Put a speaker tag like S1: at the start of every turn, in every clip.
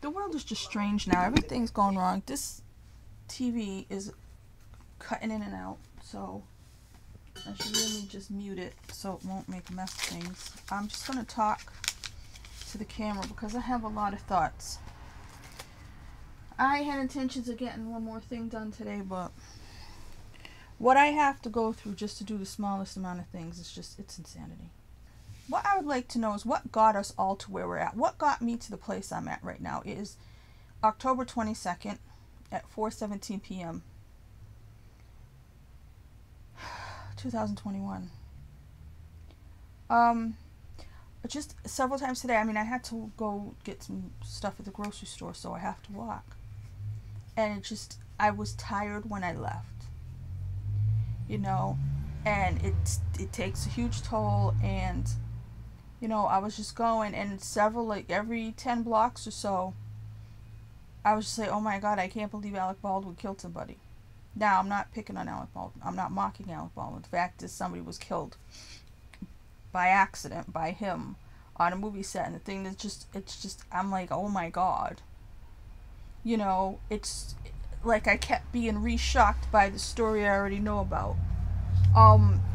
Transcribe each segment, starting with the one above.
S1: The world is just strange now. Everything's going wrong. This TV is cutting in and out, so I should really just mute it so it won't make a mess of things. I'm just going to talk to the camera because I have a lot of thoughts. I had intentions of getting one more thing done today, but what I have to go through just to do the smallest amount of things is just, it's insanity. What I would like to know is what got us all to where we're at. What got me to the place I'm at right now is October 22nd at 4:17 p.m. 2021. Just several times today, I mean, I had to go get some stuff at the grocery store, so I have to walk. And it just, I was tired when I left, you know, and it takes a huge toll. And you know, I was just going, and several, like every 10 blocks or so, I was just like, oh my God, I can't believe Alec Baldwin killed somebody. Now, I'm not picking on Alec Baldwin. I'm not mocking Alec Baldwin. The fact is, somebody was killed by accident by him on a movie set. And the thing is just, it's just, I'm like, oh my God. You know, it's like I kept being re-shocked by the story I already know about.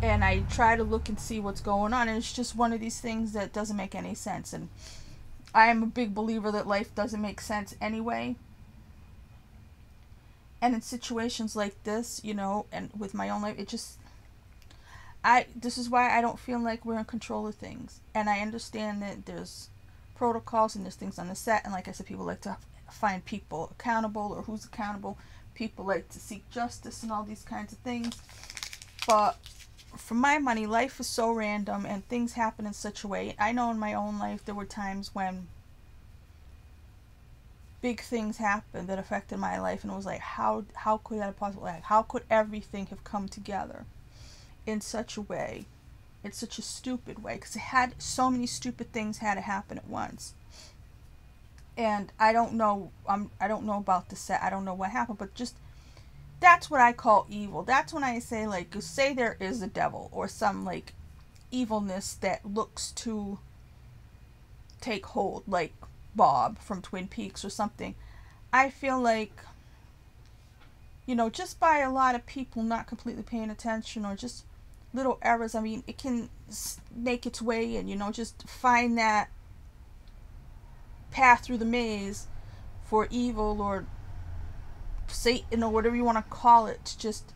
S1: And I try to look and see what's going on, and it's just one of these things that doesn't make any sense. And I am a big believer that life doesn't make sense anyway. And in situations like this, you know, and with my own life, it just, this is why I don't feel like we're in control of things. And I understand that there's protocols and there's things on the set, and like I said, people like to find people accountable, or who's accountable. People like to seek justice and all these kinds of things. But for my money, life is so random and things happen in such a way. I know in my own life there were times when big things happened that affected my life, and it was like, how could that have possibly, like, how could everything have come together in such a way, in such a stupid way? Because it had so many stupid things had to happen at once. And I don't know about the set. I don't know what happened, but just, that's what I call evil. That's when I say, like, say there is a devil or some, like, evilness that looks to take hold, like Bob from Twin Peaks or something. I feel like, you know, just by a lot of people not completely paying attention, or just little errors, I mean, it can make its way and, you know, just find that path through the maze for evil, or Satan, or whatever you want to call it. Just,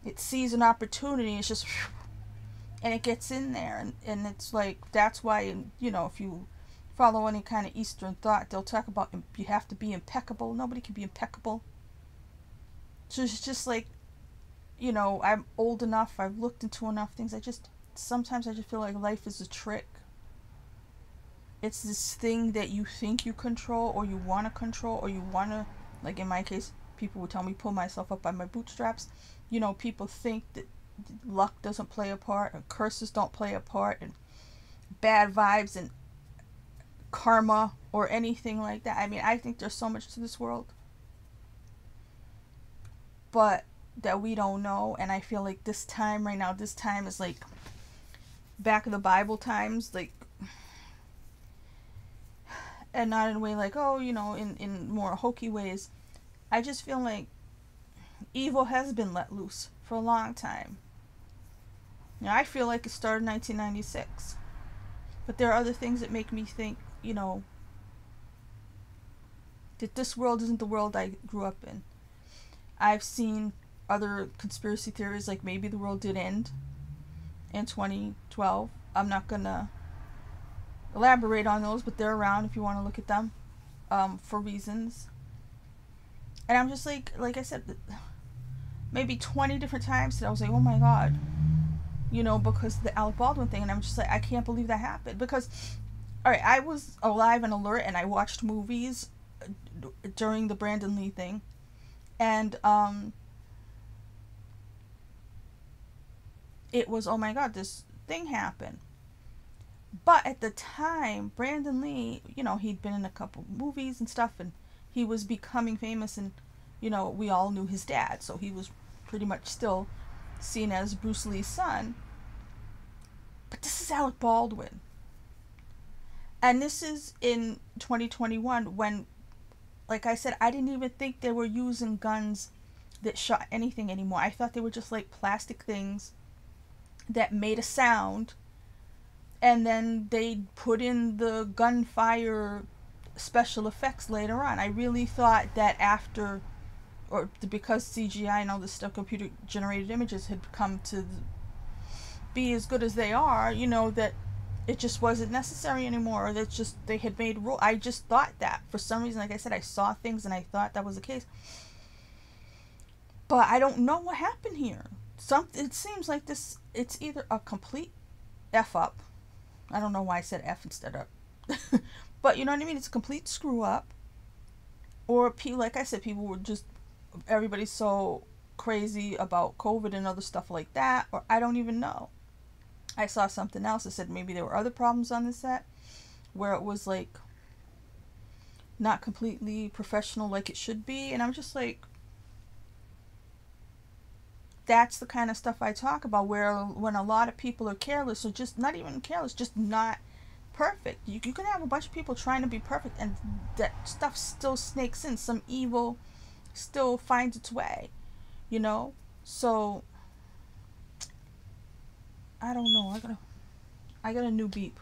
S1: it sees an opportunity, it's just, and it gets in there, and it's like, that's why, you know, if you follow any kind of Eastern thought, they'll talk about you have to be impeccable. Nobody can be impeccable. So it's just like, you know, I'm old enough, I've looked into enough things, sometimes I just feel like life is a trick. It's this thing that you think you control, or you want to control, or you want to, like in my case, people would tell me pull myself up by my bootstraps. You know, people think that luck doesn't play a part, and curses don't play a part, and bad vibes and karma or anything like that. I mean, I think there's so much to this world, but that we don't know. And I feel like this time right now, this time is like back in the Bible times, like, and not in a way like, oh, you know, in more hokey ways. I just feel like evil has been let loose for a long time. You know, I feel like it started in 1996. But there are other things that make me think, you know, that this world isn't the world I grew up in. I've seen other conspiracy theories, like maybe the world did end in 2012. I'm not going to elaborate on those, but they're around if you want to look at them, for reasons. And I'm just like I said, maybe 20 different times that I was like, oh my God, you know, because the Alec Baldwin thing. And I'm just like, I can't believe that happened. Because, all right, I was alive and alert, and I watched movies during the Brandon Lee thing. And it was, oh my God, this thing happened. But at the time, Brandon Lee, you know, he'd been in a couple movies and stuff, and he was becoming famous, and, you know, we all knew his dad, so he was pretty much still seen as Bruce Lee's son. But this is Alec Baldwin. And this is in 2021, when like I said, I didn't even think they were using guns that shot anything anymore. I thought they were just like plastic things that made a sound, and then they put in the gunfire special effects later on. I really thought that after, or because CGI and all this stuff, computer generated images, had come to be as good as they are, you know, that it just wasn't necessary anymore. That just they had made rule. I just thought that for some reason, like I said, I saw things and I thought that was the case. But I don't know what happened here. It seems like this. It's either a complete f up. I don't know why I said f instead of, but you know what I mean. It's a complete screw up. Or like I said, people were just, everybody's so crazy about COVID and other stuff like that. Or I don't even know. I saw something else that said maybe there were other problems on the set where it was like not completely professional like it should be. And I'm just like, that's the kind of stuff I talk about, where when a lot of people are careless, or just not even careless, just not perfect. You can have a bunch of people trying to be perfect, and that stuff still snakes in. Some evil still finds its way, you know? So I don't know. I got a new beep.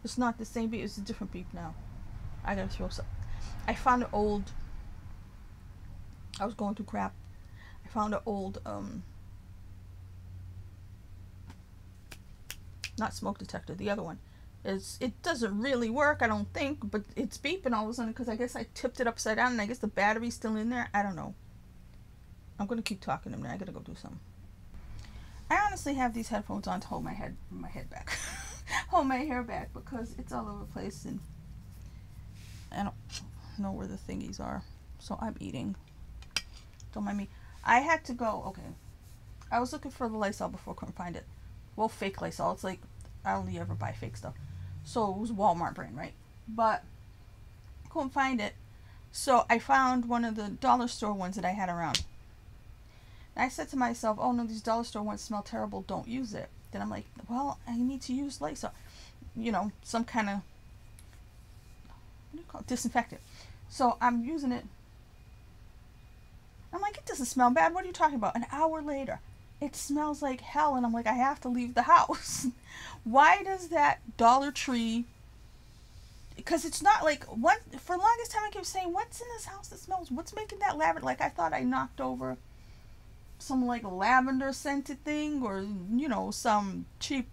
S1: It's not the same beep. It's a different beep now. I gotta throw some. I found an old. I was going through crap. I found an old not smoke detector. The other one. It doesn't really work, I don't think, but it's beeping all of a sudden because I guess I tipped it upside down and I guess the battery's still in there. I don't know. I'm gonna keep talking to him. I gotta go do something. I honestly have these headphones on to hold my head back, hold my hair back, because it's all over the place and I don't know where the thingies are. So I'm eating. Don't mind me. I had to go. Okay, I was looking for the Lysol before, couldn't find it. Well, fake Lysol. It's like I only ever buy fake stuff. So it was Walmart brand, right? But couldn't find it. So I found one of the dollar store ones that I had around. And I said to myself, oh no, these dollar store ones smell terrible. Don't use it. Then I'm like, well, I need to use Lysol. You know, some kind of, what do you call it? Disinfectant. So I'm using it. I'm like, it doesn't smell bad. What are you talking about? An hour later, it smells like hell, and I'm like, I have to leave the house. Why does that Dollar Tree, because it's not like, what, for the longest time I kept saying, what's in this house that smells, what's making that lavender, like I thought I knocked over some like lavender scented thing, or you know, some cheap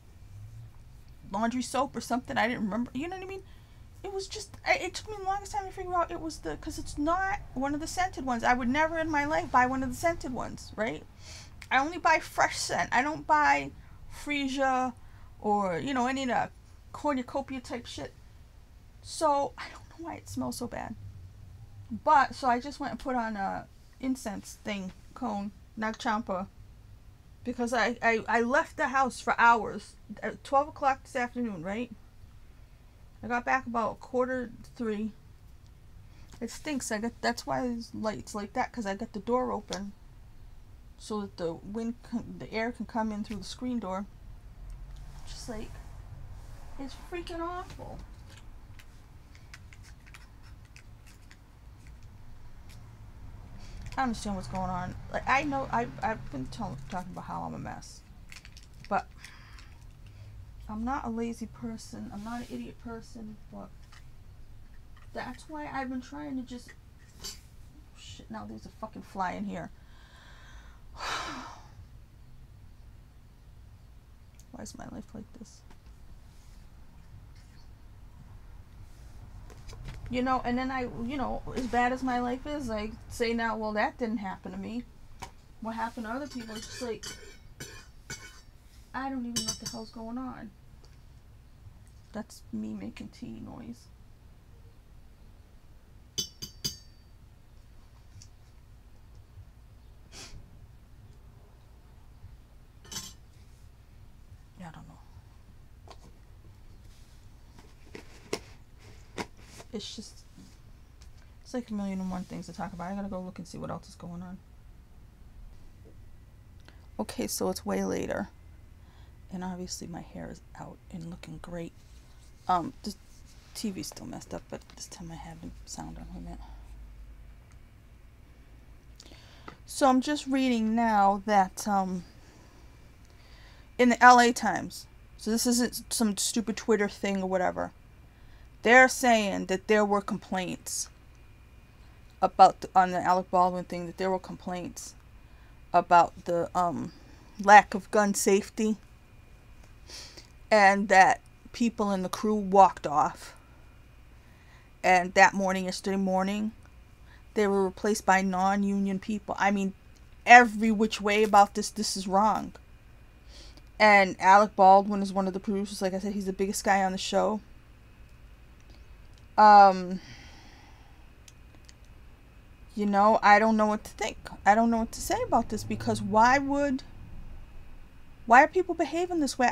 S1: laundry soap or something. I didn't remember, you know what I mean? It was just, it took me the longest time to figure out it was the, because it's not one of the scented ones. I would never in my life buy one of the scented ones, right? I only buy fresh scent. I don't buy Freesia or, you know, any of the cornucopia type shit. So I don't know why it smells so bad. But so I just went and put on a incense thing, cone, nagchampa, because I left the house for hours at 12 o'clock this afternoon, right? I got back about 2:45. It stinks. That's why there's lights like that, because I got the door open so that the the air can come in through the screen door. Just like, it's freaking awful. I understand what's going on. Like, I know I've been talking about how I'm a mess, but I'm not a lazy person. I'm not an idiot person, but that's why I've been trying to just, shit, now there's a fucking fly in here. Why is my life like this? You know, and then you know, as bad as my life is, I say now, well, that didn't happen to me. What happened to other people? It's just like, I don't even know what the hell's going on. That's me making tea noise. Yeah, I don't know. It's just, it's like 1,000,001 things to talk about. I gotta go look and see what else is going on. Okay, so it's way later, and obviously my hair is out and looking great. The TV's still messed up, but this time I have the sound on. Wait a minute. So I'm just reading now that in the LA Times, so this isn't some stupid Twitter thing or whatever, they're saying that there were complaints about on the Alec Baldwin thing, that there were complaints about the lack of gun safety, and that people in the crew walked off, and that morning, yesterday morning, they were replaced by non-union people. I mean, every which way about this is wrong. And Alec Baldwin is one of the producers. Like I said, he's the biggest guy on the show. You know, I don't know what to think. I don't know what to say about this, because why are people behaving this way?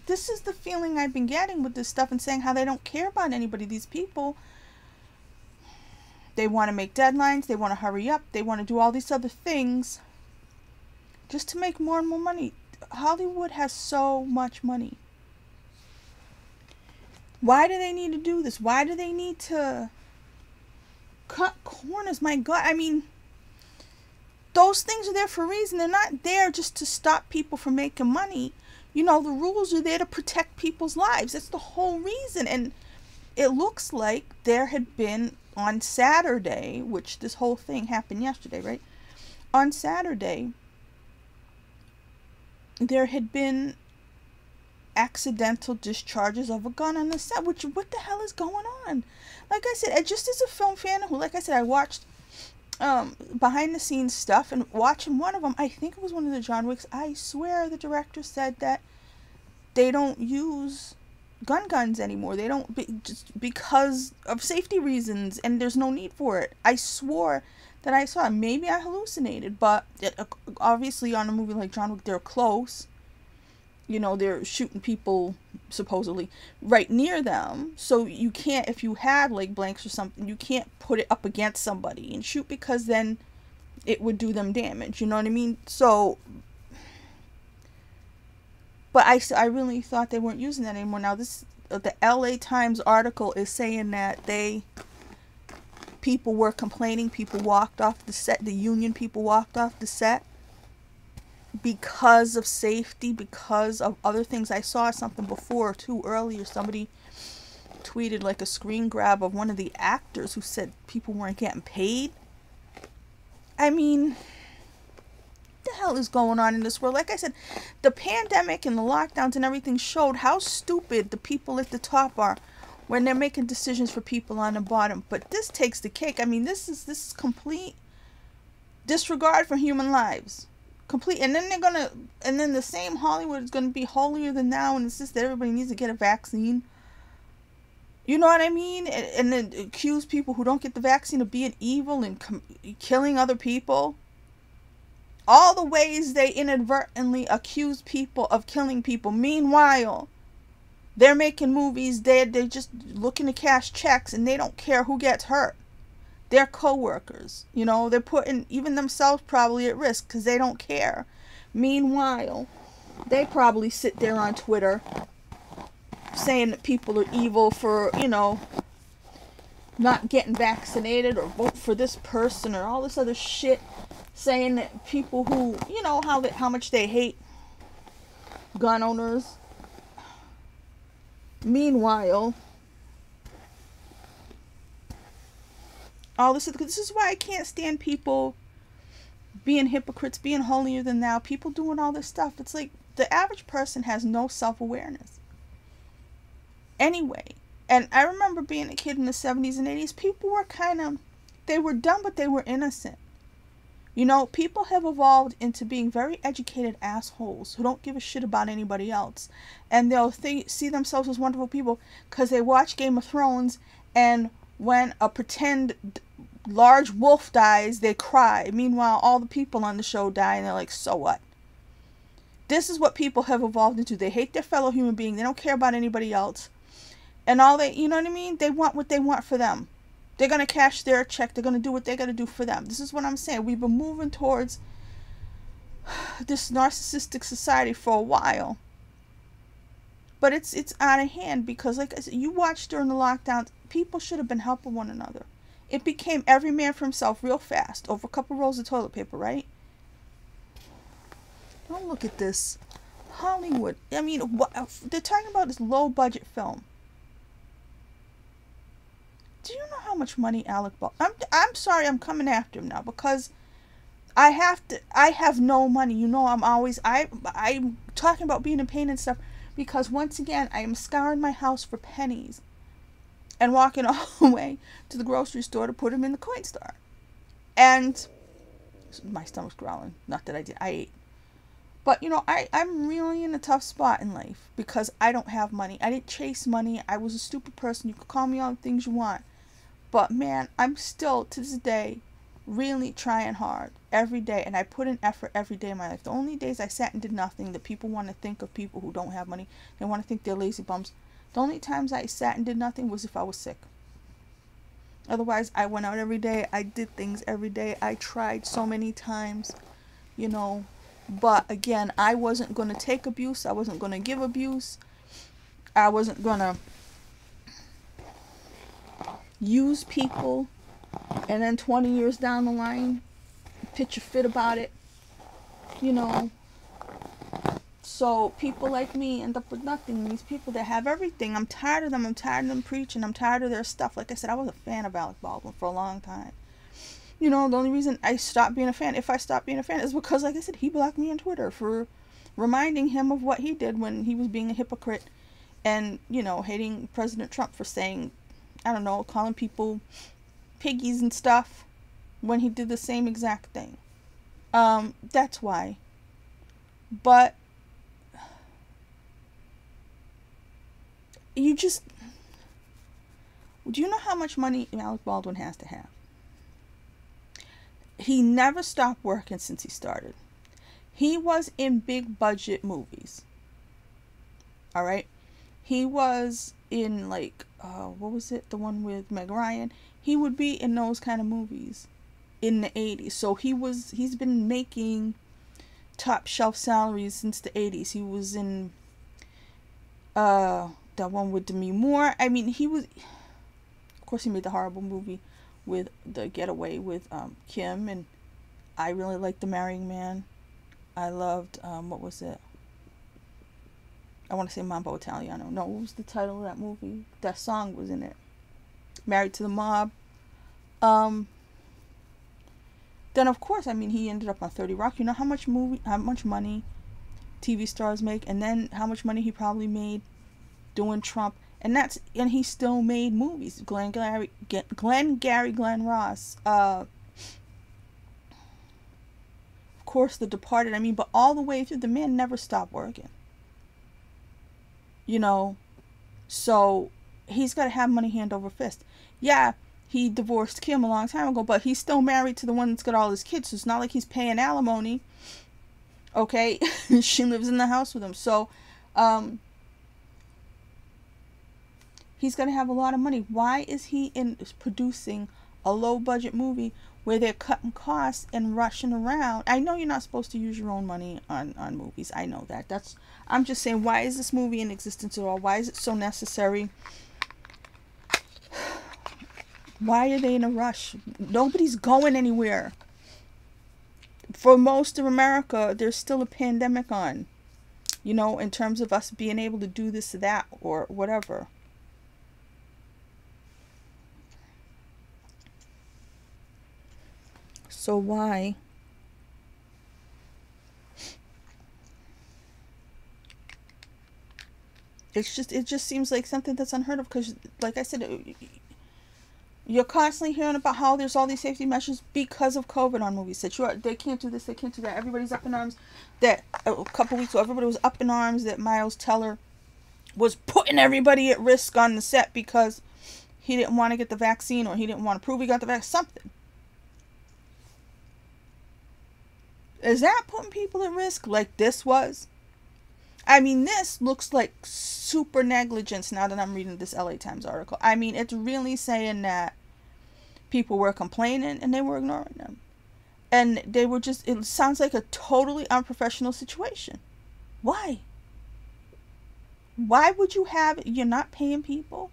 S1: This is the feeling I've been getting with this stuff, and saying how they don't care about anybody. These people, they want to make deadlines, they want to hurry up, they want to do all these other things just to make more and more money. Hollywood has so much money. Why do they need to do this? Why do they need to cut corners? My God, I mean, those things are there for a reason. They're not there just to stop people from making money. You know, the rules are there to protect people's lives. That's the whole reason. And it looks like there had been on Saturday, which this whole thing happened yesterday, right? On Saturday, there had been accidental discharges of a gun on the set, which, what the hell is going on? Like I said, just as a film fan who, like I said, I watched behind the scenes stuff, and watching one of them, I think it was one of the John Wicks, I swear the director said that they don't use guns anymore. They don't, just because of safety reasons, and there's no need for it. I swore that I saw it. Maybe I hallucinated, but obviously on a movie like John Wick, they're close. You know, they're shooting people supposedly right near them, so you can't, if you have like blanks or something, you can't put it up against somebody and shoot, because then it would do them damage, you know what I mean? So, but I really thought they weren't using that anymore. Now this, the LA Times article is saying that people were complaining, people walked off the set, the union people walked off the set because of safety, because of other things. I saw something before too earlier. Somebody tweeted like a screen grab of one of the actors who said people weren't getting paid. I mean, what the hell is going on in this world? Like I said, the pandemic and the lockdowns and everything showed how stupid the people at the top are when they're making decisions for people on the bottom. But this takes the cake. I mean, this is complete disregard for human lives. Complete. And then the same Hollywood is gonna be holier than thou and insist that everybody needs to get a vaccine. You know what I mean? And then accuse people who don't get the vaccine of being evil and killing other people. All the ways they inadvertently accuse people of killing people. Meanwhile, they're making movies. They're just looking to cash checks, and they don't care who gets hurt. Their co-workers, you know, they're putting even themselves probably at risk because they don't care. Meanwhile, they probably sit there on Twitter saying that people are evil for, you know, not getting vaccinated, or vote for this person, or all this other shit, saying that people who, you know, how much they hate gun owners. Meanwhile, all this is why I can't stand people being hypocrites, being holier than thou, people doing all this stuff. It's like the average person has no self-awareness anyway. And I remember being a kid in the 70s and 80s, people were they were dumb, but they were innocent. You know, people have evolved into being very educated assholes who don't give a shit about anybody else, and they'll see themselves as wonderful people because they watch Game of Thrones, and when a pretend large wolf dies, they cry. Meanwhile, all the people on the show die, and they're like, so what? This is what people have evolved into. They hate their fellow human being. They don't care about anybody else. And you know what I mean? They want what they want for them. They're going to cash their check. They're going to do what they got to do for them. This is what I'm saying. We've been moving towards this narcissistic society for a while. But it's out of hand because, like I said, you watched during the lockdowns, people should have been helping one another. It became every man for himself real fast over a couple rolls of toilet paper, right? Don't look at this. Hollywood. I mean, they're talking about this low budget film. Do you know how much money Alec Baldwin... I'm sorry, I'm coming after him now because I have no money. You know, I'm talking about being in pain and stuff because once again, I am scouring my house for pennies and walking all the way to the grocery store to put them in the coin store. And my stomach's growling. Not that I did. I ate. But, you know, I'm really in a tough spot in life because I don't have money. I didn't chase money. I was a stupid person. You could call me all the things you want. But, man, I'm still, to this day, really trying hard every day. And I put in effort every day of my life. The only days I sat and did nothing that people want to think of people who don't have money, they want to think they're lazy bums. The only times I sat and did nothing was if I was sick. Otherwise, I went out every day. I did things every day. I tried so many times, you know. But again, I wasn't going to take abuse. I wasn't going to give abuse. I wasn't going to use people and then 20 years down the line pitch a fit about it, you know. So people like me end up with nothing. These people that have everything, I'm tired of them. I'm tired of them preaching. I'm tired of their stuff. Like I said, I was a fan of Alec Baldwin for a long time. You know, the only reason I stopped being a fan, if I stopped being a fan, is because, like I said, he blocked me on Twitter for reminding him of what he did when he was being a hypocrite and, you know, hating President Trump for saying, I don't know, calling people piggies and stuff when he did the same exact thing. That's why. But do you know how much money Alec Baldwin has to have? He never stopped working since he started. He was in big budget movies. All right. He was in like, what was it? The one with Meg Ryan. He would be in those kind of movies in the 80s. So he's been making top shelf salaries since the 80s. He was in that one with Demi Moore. I mean, of course he made the horrible movie with The Getaway with Kim, and I really liked The Marrying Man. I loved, what was it? I want to say Mambo Italiano. No, what was the title of that movie? That song was in it. Married to the Mob. Then of course, I mean, he ended up on 30 Rock. You know how much money TV stars make, and then how much money he probably made doing Trump. And he still made movies. Glenn Ross. Of course, The Departed. I mean, but all the way through, the man never stopped working. You know, so he's got to have money hand over fist. Yeah, he divorced Kim a long time ago, but he's still married to the one that's got all his kids. So it's not like he's paying alimony. Okay, she lives in the house with him. So, he's going to have a lot of money. Why is he producing a low-budget movie where they're cutting costs and rushing around? I know you're not supposed to use your own money on movies. I know that. I'm just saying, why is this movie in existence at all? Why is it so necessary? Why are they in a rush? Nobody's going anywhere. For most of America, there's still a pandemic on. You know, in terms of us being able to do this or that or whatever. So why? It just seems like something that's unheard of because, like I said, you're constantly hearing about how there's all these safety measures because of COVID on movies. That they can't do this, they can't do that. Everybody's up in arms. That a couple weeks ago, everybody was up in arms that Miles Teller was putting everybody at risk on the set because he didn't want to get the vaccine or he didn't want to prove he got the vaccine. Something. Is that putting people at risk like this was? I mean, this looks like super negligence now that I'm reading this LA Times article. I mean, it's really saying that people were complaining and they were ignoring them. And they were just, it sounds like a totally unprofessional situation. Why? Why would you have, you're not paying people?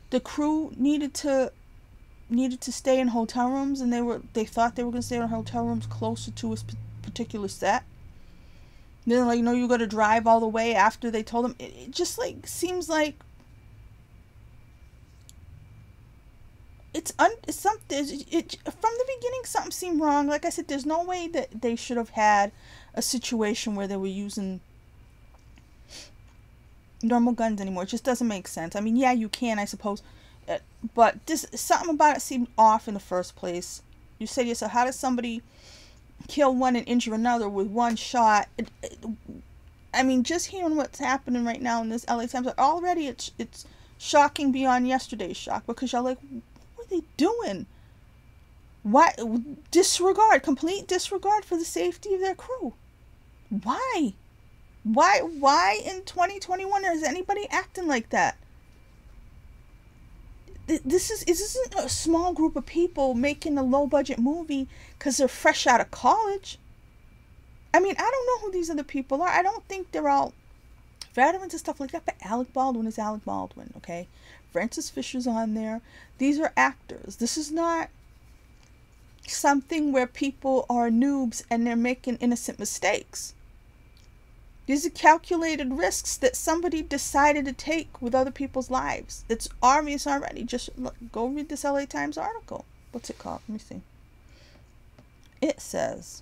S1: The crew needed to needed to stay in hotel rooms, and they thought they were going to stay in hotel rooms closer to a particular set. Then, like, no, you got to drive all the way after they told them. It just, like, seems like it's something. From the beginning, something seemed wrong. Like I said, there's no way that they should have had a situation where they were using normal guns anymore. It just doesn't make sense. I mean, yeah, you can, I suppose, but something about it seemed off in the first place. You say to yourself, how does somebody kill one and injure another with one shot? I mean, just hearing what's happening right now in this LA Times, already it's shocking beyond yesterday's shock, because you're like, what are they doing? Why? Complete disregard for the safety of their crew. Why? Why in 2021 is anybody acting like that? This isn't a small group of people making a low budget movie because they're fresh out of college. I mean, I don't know who these other people are. I don't think they're all veterans and stuff like that, but Alec Baldwin is Alec Baldwin, okay? Francis Fisher's on there. These are actors. This is not something where people are noobs and they're making innocent mistakes. These are calculated risks that somebody decided to take with other people's lives. It's obvious already. Just look, go read this LA Times article. What's it called? Let me see. It says,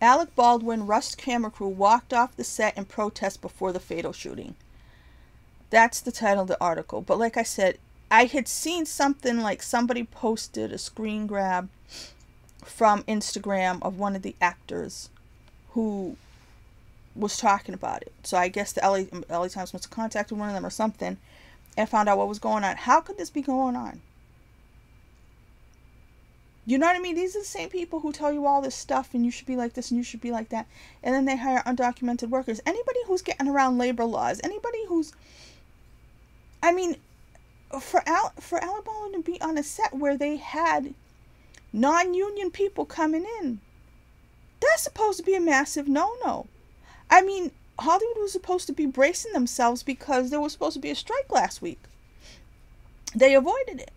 S1: Alec Baldwin, Rust camera crew walked off the set in protest before the fatal shooting. That's the title of the article. But like I said, I had seen something like somebody posted a screen grab from Instagram of one of the actors who was talking about it. So I guess the LA Times must have contacted one of them or something and found out what was going on. How could this be going on? You know what I mean? These are the same people who tell you all this stuff and you should be like this and you should be like that. And then they hire undocumented workers. Anybody who's getting around labor laws. Anybody who's... I mean, for Alec Baldwin to be on a set where they had non-union people coming in, that's supposed to be a massive no-no. I mean, Hollywood was supposed to be bracing themselves because there was supposed to be a strike last week. They avoided it.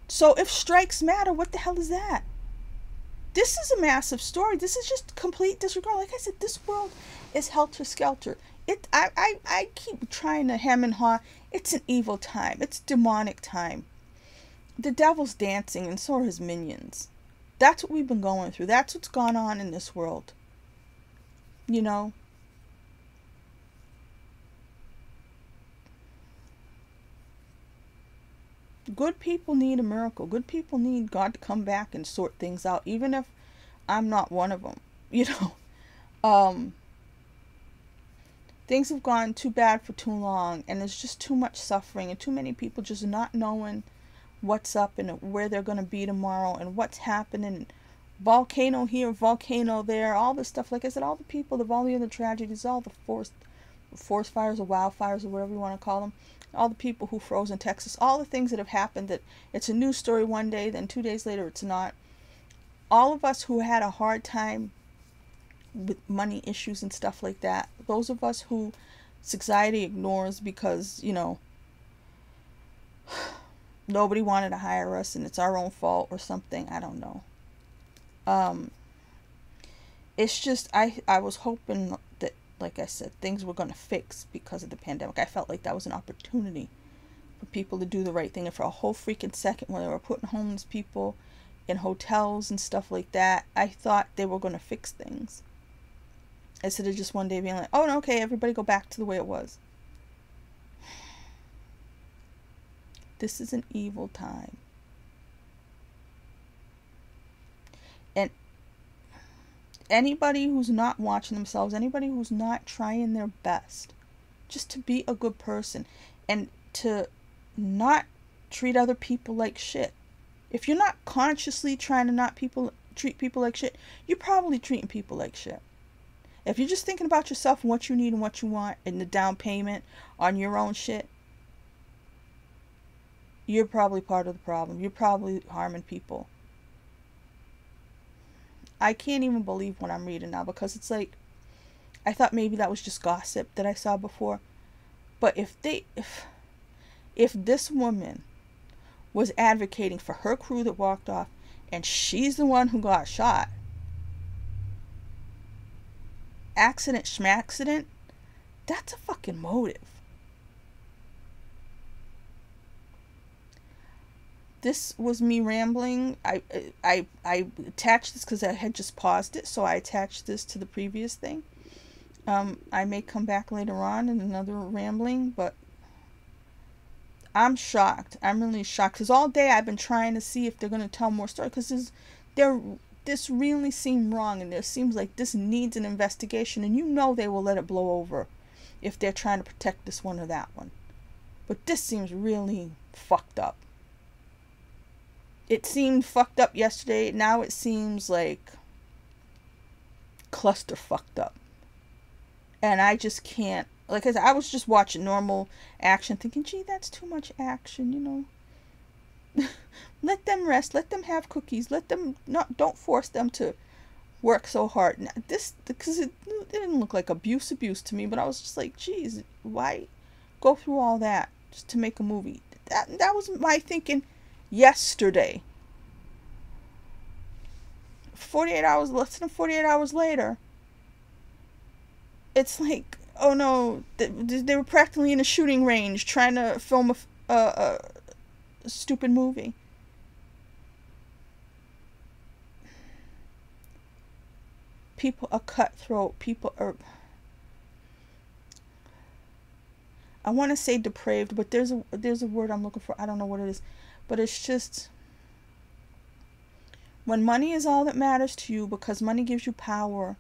S1: So if strikes matter, what the hell is that? This is a massive story. This is just complete disregard. Like I said, this world is helter-skelter. I keep trying to hem and haw. It's an evil time. It's demonic time. The devil's dancing, and so are his minions. That's what we've been going through. That's what's gone on in this world. You know? Good people need a miracle. Good people need God to come back and sort things out, even if I'm not one of them. You know? Things have gone too bad for too long, and there's just too much suffering and too many people just not knowing what's up and where they're going to be tomorrow and what's happening. Volcano here, volcano there, all this stuff. Like I said, all the people of all the other tragedies, all the forest fires or wildfires or whatever you want to call them, all the people who froze in Texas, all the things that have happened that it's a news story one day, then 2 days later it's not. All of us who had a hard time with money issues and stuff like that, those of us who society ignores because, you know, nobody wanted to hire us and it's our own fault or something. I don't know. It's just, I was hoping that, like I said, things were going to fix because of the pandemic. I felt like that was an opportunity for people to do the right thing. And for a whole freaking second when they were putting homeless people in hotels and stuff like that, I thought they were going to fix things. Instead of just one day being like, oh, no, okay, everybody go back to the way it was. This is an evil time. And anybody who's not watching themselves, anybody who's not trying their best just to be a good person and to not treat other people like shit. If you're not consciously trying to not treat people like shit, you're probably treating people like shit. If you're just thinking about yourself and what you need and what you want and the down payment on your own shit, you're probably part of the problem. You're probably harming people. I can't even believe what I'm reading now because it's like, I thought maybe that was just gossip that I saw before. But if this woman was advocating for her crew that walked off, and she's the one who got shot. Accident schmaccident, that's a fucking motive. This was me rambling. I attached this because I had just paused it, so I attached this to the previous thing. I may come back later on in another rambling, but I'm shocked. I'm really shocked because all day I've been trying to see if they're going to tell more stories, because this really seemed wrong, and it seems like this needs an investigation, and you know they will let it blow over if they're trying to protect this one or that one. But this seems really fucked up. It seemed fucked up yesterday. Now it seems like cluster fucked up. And I just can't. Like I said, I was just watching normal action thinking, gee, that's too much action, you know. Let them rest. Let them have cookies. Let them don't force them to work so hard. Now, this, because it didn't look like abuse to me, but I was just like, geez, why go through all that just to make a movie? That was my thinking yesterday. 48 hours, less than 48 hours later, it's like, oh no, they were practically in a shooting range trying to film a stupid movie. People are cutthroat. People are, I want to say depraved, but there's a word I'm looking for. I don't know what it is, but it's just, when money is all that matters to you because money gives you power,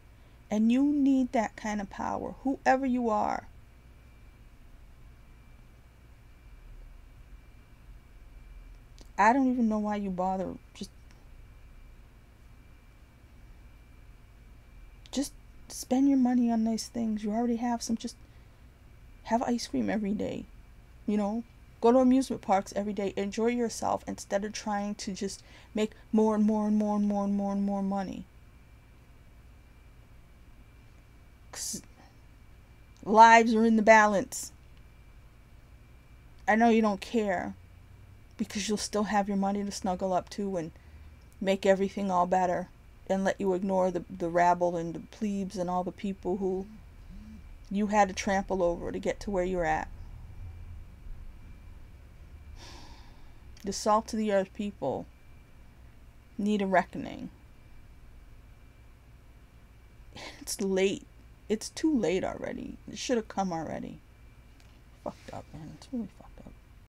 S1: and you need that kind of power, whoever you are. I don't even know why you bother. Just spend your money on nice things. You already have some. Just have ice cream every day. You know, go to amusement parks every day. Enjoy yourself instead of trying to just make more and more and more and more and more and more money. 'Cause lives are in the balance. I know you don't care, because you'll still have your money to snuggle up to and make everything all better, and let you ignore the rabble and the plebes and all the people who you had to trample over to get to where you're at. The salt of the earth people need a reckoning. It's late. It's too late already. It should have come already. Fucked up, man. It's really fucked up.